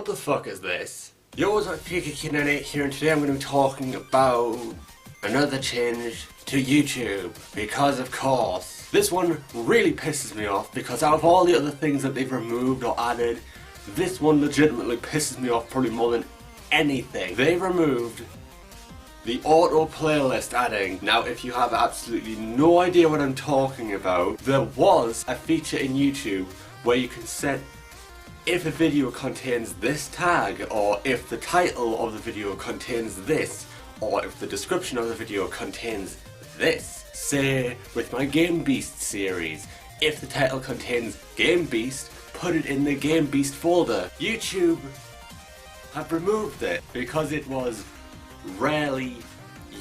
What the fuck is this? Yo, what's up, Pikakid98 here, and today I'm going to be talking about another change to YouTube. Because of course, this one really pisses me off because out of all the other things that they've removed or added, this one legitimately pisses me off probably more than anything. They removed the auto playlist adding. Now, if you have absolutely no idea what I'm talking about, there was a feature in YouTube where you can set if a video contains this tag, or if the title of the video contains this, or if the description of the video contains this. Say, with my Game Beast series, if the title contains Game Beast, put it in the Game Beast folder. YouTube have removed it because it was rarely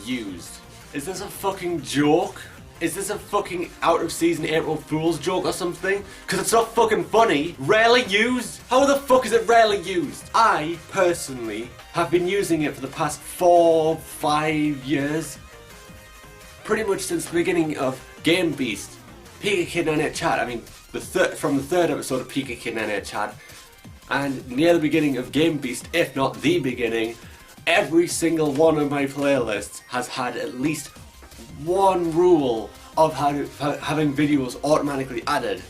used. Is this a fucking joke? Is this a fucking out of season April Fool's joke or something? Cause it's not fucking funny. Rarely used? How the fuck is it rarely used? I, personally, have been using it for the past 4-5 years. Pretty much since the beginning of Game Beast. Pikakid98 chat, I mean, from the third episode of Pikakid98 chat, and near the beginning of Game Beast, if not the beginning, every single one of my playlists has had at least one rule of having videos automatically added.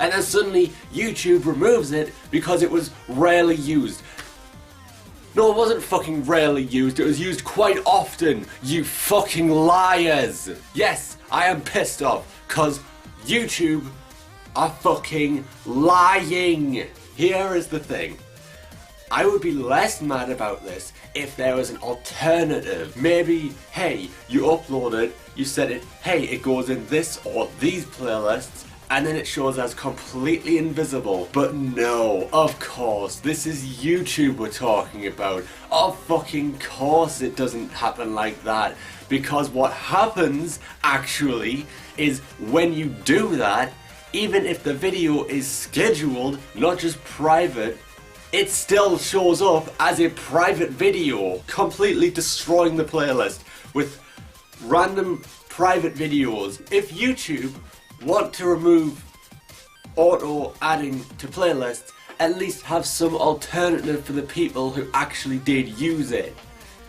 And then suddenly YouTube removes it because it was rarely used. No, it wasn't fucking rarely used, it was used quite often, you fucking liars! Yes, I am pissed off, cause YouTube are fucking lying! Here is the thing. I would be less mad about this if there was an alternative. Maybe, hey, you upload it, you set it, hey, it goes in this or these playlists, and then it shows as completely invisible. But no, of course, this is YouTube we're talking about. Of fucking course it doesn't happen like that. Because what happens, actually, is when you do that, even if the video is scheduled, not just private, it still shows up as a private video, completely destroying the playlist with random private videos. If YouTube want to remove auto adding to playlists, at least have some alternative for the people who actually did use it.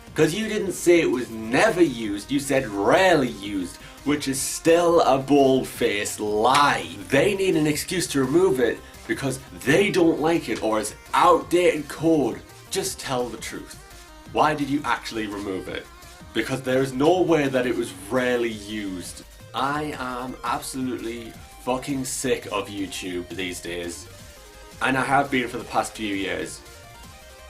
Because you didn't say it was never used, you said rarely used, which is still a bold-faced lie. They need an excuse to remove it because they don't like it or it's outdated code. Just tell the truth. Why did you actually remove it? Because there is no way that it was rarely used. I am absolutely fucking sick of YouTube these days. And I have been for the past few years.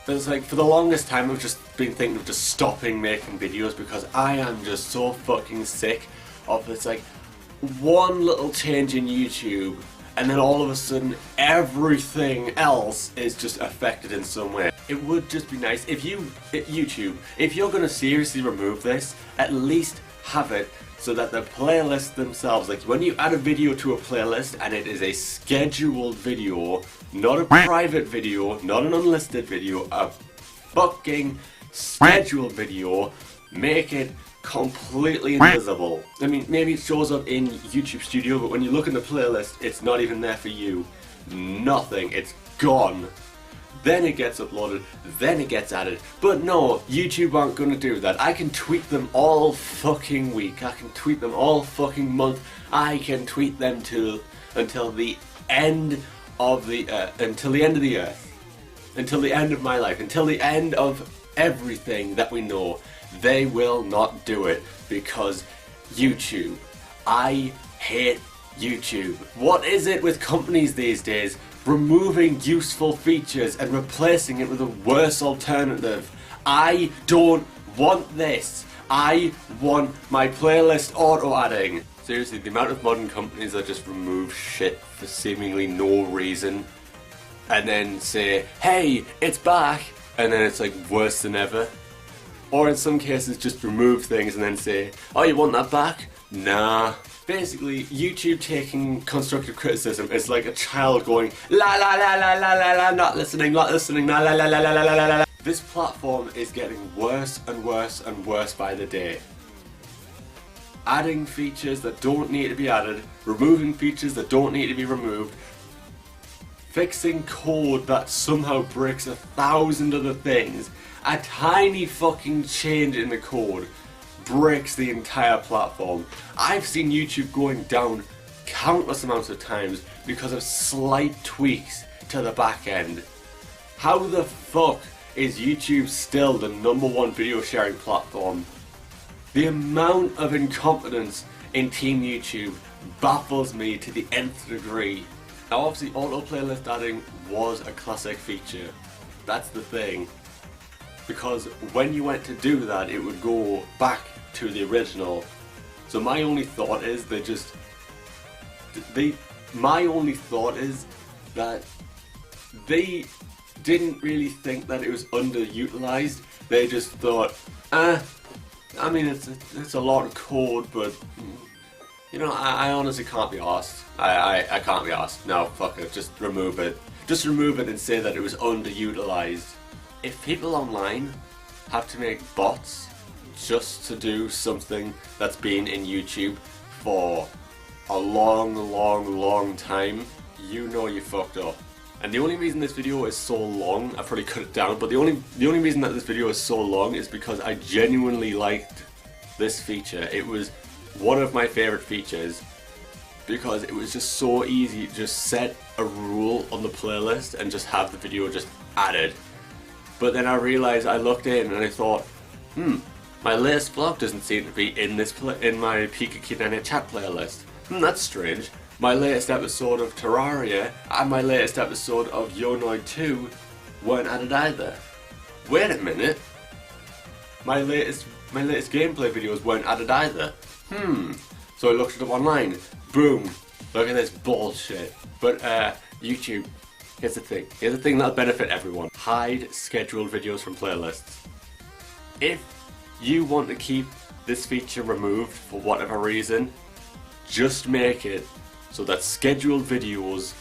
But it's like, for the longest time I've just been thinking of just stopping making videos because I am just so fucking sick of this, like, one little change in YouTube and then all of a sudden everything else is just affected in some way. It would just be nice if YouTube, if you're gonna seriously remove this, at least have it so that the playlists themselves, like when you add a video to a playlist and it is a scheduled video, not a private video, not an unlisted video, a fucking scheduled video, make it completely invisible. I mean, maybe it shows up in YouTube Studio, but when you look in the playlist, it's not even there for you. Nothing. It's gone. Then it gets uploaded, then it gets added. But no, YouTube aren't gonna do that. I can tweet them all fucking week. I can tweet them all fucking month. I can tweet them until the end of the until the end of the earth. Until the end of my life. Until the end of everything that we know. They will not do it because YouTube. I hate YouTube. What is it with companies these days removing useful features and replacing it with a worse alternative? I don't want this. I want my playlist auto adding. Seriously, the amount of modern companies that just remove shit for seemingly no reason and then say, hey, it's back, and then it's like worse than ever. Or in some cases just remove things and then say, oh, you want that back? Nah. Basically, YouTube taking constructive criticism is like a child going, la la la la la la la, not listening, la la la la la la la la. This platform is getting worse and worse and worse by the day. Adding features that don't need to be added, removing features that don't need to be removed, fixing code that somehow breaks 1,000 other things. A tiny fucking change in the code breaks the entire platform. I've seen YouTube going down countless amounts of times because of slight tweaks to the back end. How the fuck is YouTube still the #1 video sharing platform? The amount of incompetence in Team YouTube baffles me to the nth degree. Now obviously auto playlist adding was a classic feature. That's the thing. Because when you went to do that, it would go back to the original. So my only thought is that they didn't really think that it was underutilized. They just thought, I mean it's a lot of code, but you know, I honestly can't be arsed. I can't be arsed. No, fuck it, just remove it. Just remove it and say that it was underutilized. If people online have to make bots just to do something that's been in YouTube for a long time, you know you fucked up. And the only reason this video is so long, I probably cut it down, but the only reason that this video is so long is because I genuinely liked this feature. It was one of my favorite features because it was just so easy to just set a rule on the playlist and just have the video just added. But then I realized, I looked in and I thought, my latest vlog doesn't seem to be in my Pikakid98 chat playlist. That's strange. My latest episode of Terraria and my latest episode of Yonoid 2 weren't added either. Wait a minute. My latest gameplay videos weren't added either. So I looked it up online. Boom. Look at this bullshit. But YouTube, here's the thing. Here's the thing that'll benefit everyone. Hide scheduled videos from playlists. If you want to keep this feature removed for whatever reason, just make it so that scheduled videos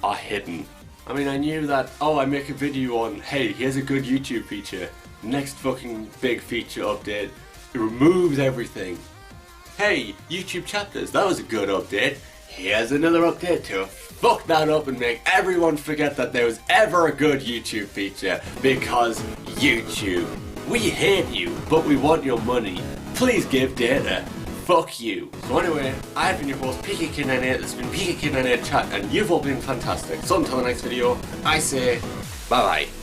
are hidden. I mean, I knew that, oh, I make a video on, hey, here's a good YouTube feature. Next fucking big feature update, it removes everything. Hey, YouTube chapters, that was a good update. Here's another update to fuck that up and make everyone forget that there was ever a good YouTube feature. Because YouTube, we hate you, but we want your money. Please give data. Fuck you. So anyway, I've been your host, Pikakid98. This has been Pikakid98 Chat, and you've all been fantastic. So until the next video, I say bye bye.